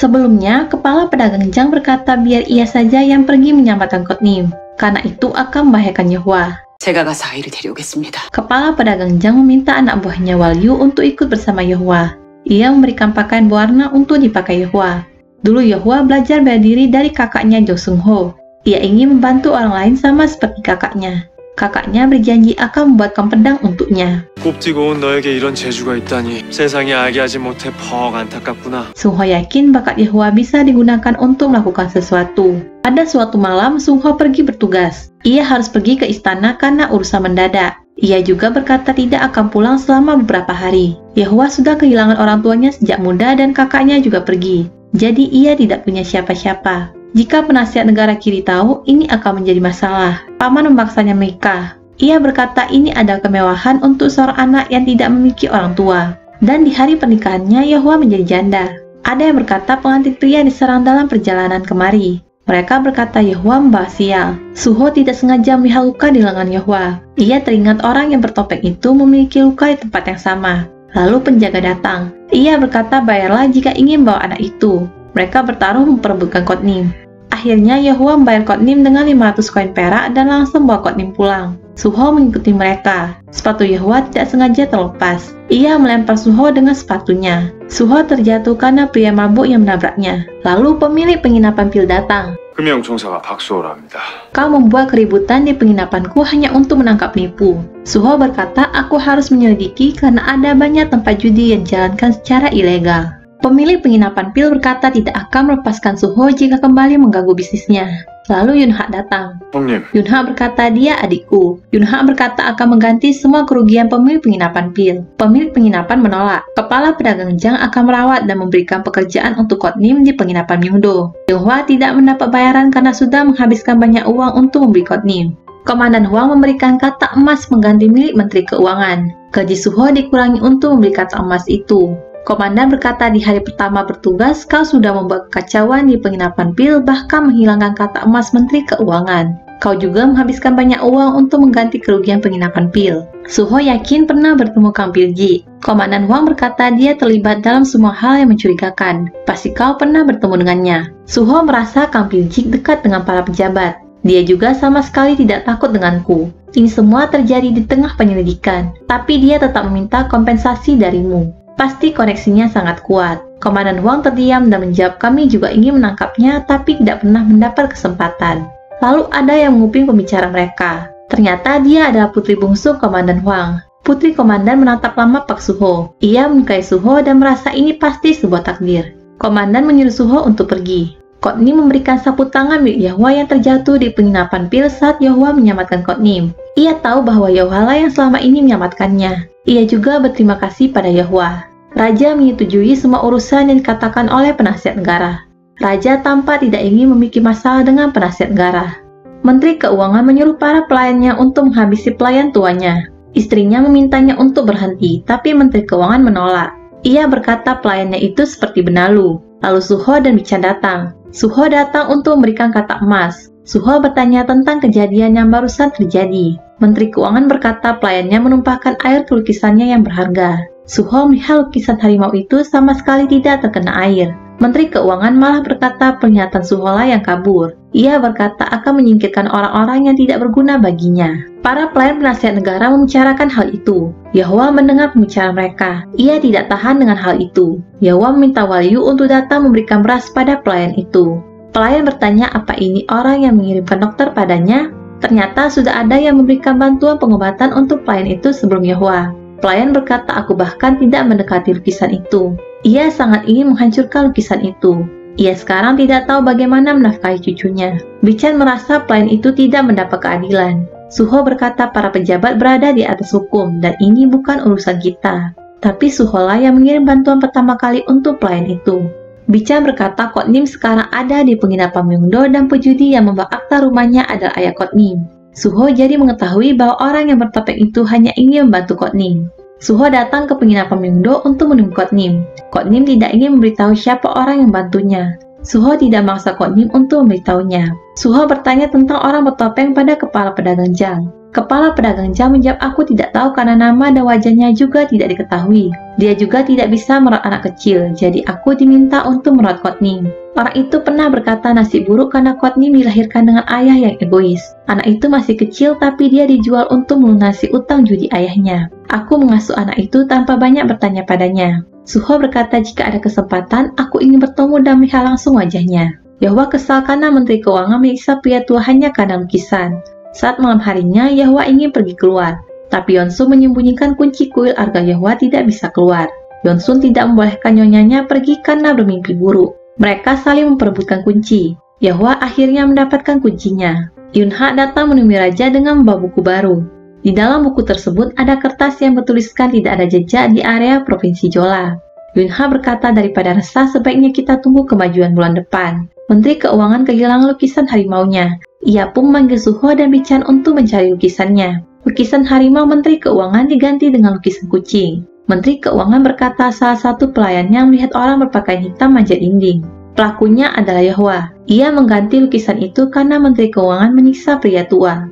Sebelumnya, kepala pedagang Jang berkata biar ia saja yang pergi menyelamatkan Kotnim, karena itu akan membahayakan Yehua. 제가 가서 아이를 데려오겠습니다. Kepala pedagang Jang meminta anak buahnya Walyu untuk ikut bersama Yehua. Ia memberikan pakaian berwarna untuk dipakai Yehua. Dulu Yehua belajar bela diri dari kakaknya Jo Sung Ho. Ia ingin membantu orang lain sama seperti kakaknya. Kakaknya berjanji akan membuatkan pedang untuknya. 곱디고 온 너에게 이런 재주가 있다니 세상에 알게 하지 못해 퍽 안타깝구나. Sung Ho yakin bakat Yehua bisa digunakan untuk melakukan sesuatu. Pada suatu malam, Sung Ho pergi bertugas. Ia harus pergi ke istana karena urusan mendadak. Ia juga berkata tidak akan pulang selama beberapa hari. Yehua sudah kehilangan orang tuanya sejak muda dan kakaknya juga pergi. Jadi ia tidak punya siapa-siapa. Jika penasihat negara kiri tahu, ini akan menjadi masalah. Paman memaksanya menikah. Ia berkata ini adalah kemewahan untuk seorang anak yang tidak memiliki orang tua. Dan di hari pernikahannya, Yehua menjadi janda. Ada yang berkata pengantin pria diserang dalam perjalanan kemari. Mereka berkata Yehua membawa sial. Suho tidak sengaja melihat luka di lengan Yehua. Ia teringat orang yang bertopeng itu memiliki luka di tempat yang sama. Lalu penjaga datang. Ia berkata bayarlah jika ingin bawa anak itu. Mereka bertarung memperebutkan Kotnim. Akhirnya Yehua membayar Kotnim dengan 500 koin perak dan langsung bawa Kotnim pulang. Suho mengikuti mereka. Sepatu Yehua tidak sengaja terlepas. Ia melempar Suho dengan sepatunya. Suho terjatuh karena pria mabuk yang menabraknya. Lalu pemilik penginapan pil datang. 금영총사가 박수호랍니다. Kau membuat keributan di penginapanku hanya untuk menangkap penipu. Suho berkata aku harus menyelidiki karena ada banyak tempat judi yang dijalankan secara ilegal. Pemilik penginapan pil berkata tidak akan melepaskan Suho jika kembali mengganggu bisnisnya. Lalu Yunha datang. 형님, Yunha berkata dia adikku. Yunha berkata akan mengganti semua kerugian pemilik penginapan pil. Pemilik penginapan menolak. Kepala pedagang Jang akan merawat dan memberikan pekerjaan untuk Kotnim di penginapan Myungdo. Yonghwa tidak mendapat bayaran karena sudah menghabiskan banyak uang untuk membeli Kotnim. Komandan Huang memberikan katak emas mengganti milik Menteri Keuangan. Gaji Suho dikurangi untuk membeli katak emas itu. Komandan berkata di hari pertama bertugas, kau sudah membuat kekacauan di penginapan pil bahkan menghilangkan katak emas Menteri Keuangan. Kau juga menghabiskan banyak uang untuk mengganti kerugian penginapan pil. Suho yakin pernah bertemu Kang Pilji. Komandan Huang berkata dia terlibat dalam semua hal yang mencurigakan. Pasti kau pernah bertemu dengannya. Suho merasa Kang Pilji dekat dengan para pejabat. Dia juga sama sekali tidak takut denganku. Ini semua terjadi di tengah penyelidikan, tapi dia tetap meminta kompensasi darimu. Pasti koneksinya sangat kuat. Komandan Huang terdiam dan menjawab kami juga ingin menangkapnya tapi tidak pernah mendapat kesempatan. Lalu ada yang menguping pembicara mereka. Ternyata dia adalah putri bungsu Komandan Huang. Putri komandan menatap lama Pak Suho. Ia menyukai Suho dan merasa ini pasti sebuah takdir. Komandan menyuruh Suho untuk pergi. Kotnim memberikan sapu tangan milik Yehua yang terjatuh di penginapan pil saat Yehua menyelamatkan Kotnim. Ia tahu bahwa Yehua lah yang selama ini menyelamatkannya. Ia juga berterima kasih pada Yehua. Raja menyetujui semua urusan yang dikatakan oleh penasihat negara. Raja tampak tidak ingin memiliki masalah dengan penasihat negara. Menteri Keuangan menyuruh para pelayannya untuk menghabisi pelayan tuanya. Istrinya memintanya untuk berhenti, tapi Menteri Keuangan menolak. Ia berkata pelayannya itu seperti benalu. Lalu Suho dan Bican datang. Suho datang untuk memberikan katak emas. Suho bertanya tentang kejadian yang barusan terjadi. Menteri Keuangan berkata pelayannya menumpahkan air ke lukisannya yang berharga. Suho melihat lukisan harimau itu sama sekali tidak terkena air. Menteri Keuangan malah berkata pernyataan Suho lah yang kabur. Ia berkata akan menyingkirkan orang-orang yang tidak berguna baginya. Para pelayan penasihat negara membicarakan hal itu. Yehua mendengar pembicaraan mereka. Ia tidak tahan dengan hal itu. Yehua meminta Walyu untuk datang memberikan beras pada pelayan itu. Pelayan bertanya apa ini orang yang mengirimkan dokter padanya. Ternyata sudah ada yang memberikan bantuan pengobatan untuk pelayan itu sebelum Yehua. Pelayan berkata aku bahkan tidak mendekati lukisan itu. Ia sangat ingin menghancurkan lukisan itu. Ia sekarang tidak tahu bagaimana menafkahi cucunya. Bican merasa pelayan itu tidak mendapat keadilan. Suho berkata para pejabat berada di atas hukum dan ini bukan urusan kita. Tapi Suho lah yang mengirim bantuan pertama kali untuk pelayan itu. Bican berkata Kotnim sekarang ada di penginapan Myungdo dan pejudi yang membawa akta rumahnya adalah ayah Kotnim. Suho jadi mengetahui bahwa orang yang bertopeng itu hanya ingin membantu Kotnim. Suho datang ke penginapan Myungdo untuk menemui Kotnim. Kotnim tidak ingin memberitahu siapa orang yang membantunya. Suho tidak memaksa Kotnim untuk memberitahunya. Suho bertanya tentang orang bertopeng pada kepala pedagang Jang. Kepala pedagang jam menjawab aku tidak tahu karena nama dan wajahnya juga tidak diketahui. Dia juga tidak bisa merawat anak kecil, jadi aku diminta untuk merawat Kotnim. Orang itu pernah berkata nasib buruk karena Kotnim dilahirkan dengan ayah yang egois. Anak itu masih kecil tapi dia dijual untuk melunasi utang judi ayahnya. Aku mengasuh anak itu tanpa banyak bertanya padanya. Suho berkata jika ada kesempatan, aku ingin bertemu dan melihat langsung wajahnya. Yahwa kesal karena Menteri Keuangan menyiksa pria tua hanya karena lukisan. Saat malam harinya, Yahwa ingin pergi keluar. Tapi Yeonsun menyembunyikan kunci kuil agar Yahwa tidak bisa keluar. Yeonsun tidak membolehkan nyonyanya pergi karena bermimpi buruk. Mereka saling memperebutkan kunci. Yahwa akhirnya mendapatkan kuncinya. Yunha datang menemui raja dengan membawa buku baru. Di dalam buku tersebut ada kertas yang bertuliskan tidak ada jejak di area Provinsi Jola. Yunha berkata daripada resah sebaiknya kita tunggu kemajuan bulan depan. Menteri Keuangan kehilangan lukisan harimaunya. Ia pun memanggil Suho dan Bichan untuk mencari lukisannya. Lukisan harimau Menteri Keuangan diganti dengan lukisan kucing. Menteri Keuangan berkata salah satu pelayannya melihat orang berpakaian hitam manjat dinding. Pelakunya adalah Yahwa. Ia mengganti lukisan itu karena Menteri Keuangan menyiksa pria tua.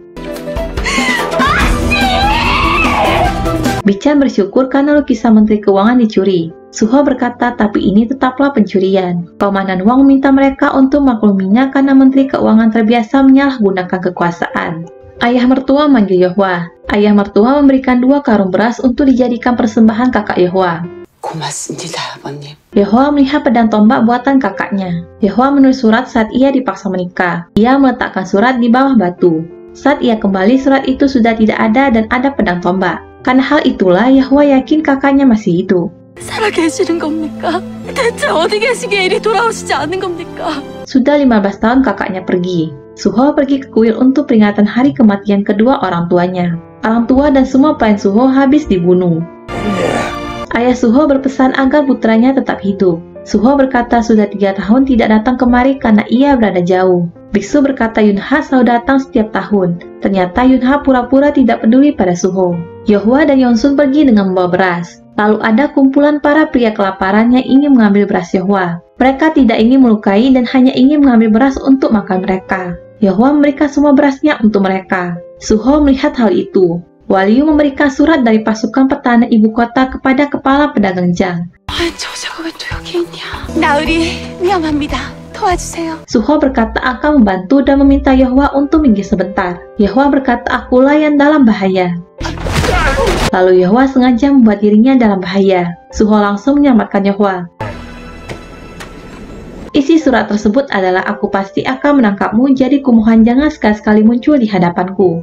Bichan bersyukur karena lukisan Menteri Keuangan dicuri. Suho berkata, tapi ini tetaplah pencurian. Komandan Wang meminta mereka untuk makluminya karena Menteri Keuangan terbiasa menyalahgunakan kekuasaan. Ayah mertua manggil Yahwa. Ayah mertua memberikan 2 karung beras untuk dijadikan persembahan kakak Yahwa. 고맙습니다, 아버님. Yahwa melihat pedang tombak buatan kakaknya. Yahwa menulis surat saat ia dipaksa menikah. Ia meletakkan surat di bawah batu. Saat ia kembali, surat itu sudah tidak ada dan ada pedang tombak. Karena hal itulah Yahwa yakin kakaknya masih hidup. 살아계시는 겁니까? 대체 어디 계시기에 이리 돌아오시지 않은 겁니까? Sudah 15 tahun kakaknya pergi. Suho pergi ke kuil untuk peringatan hari kematian kedua orang tuanya. Orang tua dan semua pelayan Suho habis dibunuh. Ayah Suho berpesan agar putranya tetap hidup. Suho berkata sudah 3 tahun tidak datang kemari karena ia berada jauh. Biksu berkata Yunha selalu datang setiap tahun. Ternyata Yunha pura-pura tidak peduli pada Suho. Yahwa dan Yeonsun pergi dengan membawa beras. Lalu ada kumpulan para pria kelaparan yang ingin mengambil beras Yahwa. Mereka tidak ingin melukai dan hanya ingin mengambil beras untuk makan mereka. Yahwa memberikan semua berasnya untuk mereka. Suho melihat hal itu. Waliu memberikan surat dari pasukan pertahanan ibu kota kepada kepala pedagang jang. 저자가 왜 또 여기 있냐? 나으리 위험합니다. 도와주세요. Suho berkata akan membantu dan meminta Yahwa untuk minggir sebentar. Yahwa berkata akulah yang dalam bahaya. Lalu Yahwa sengaja membuat dirinya dalam bahaya. Suho langsung menyelamatkan Yahwa. Isi surat tersebut adalah aku pasti akan menangkapmu, jadi kumohon jangan sekali-sekali muncul di hadapanku.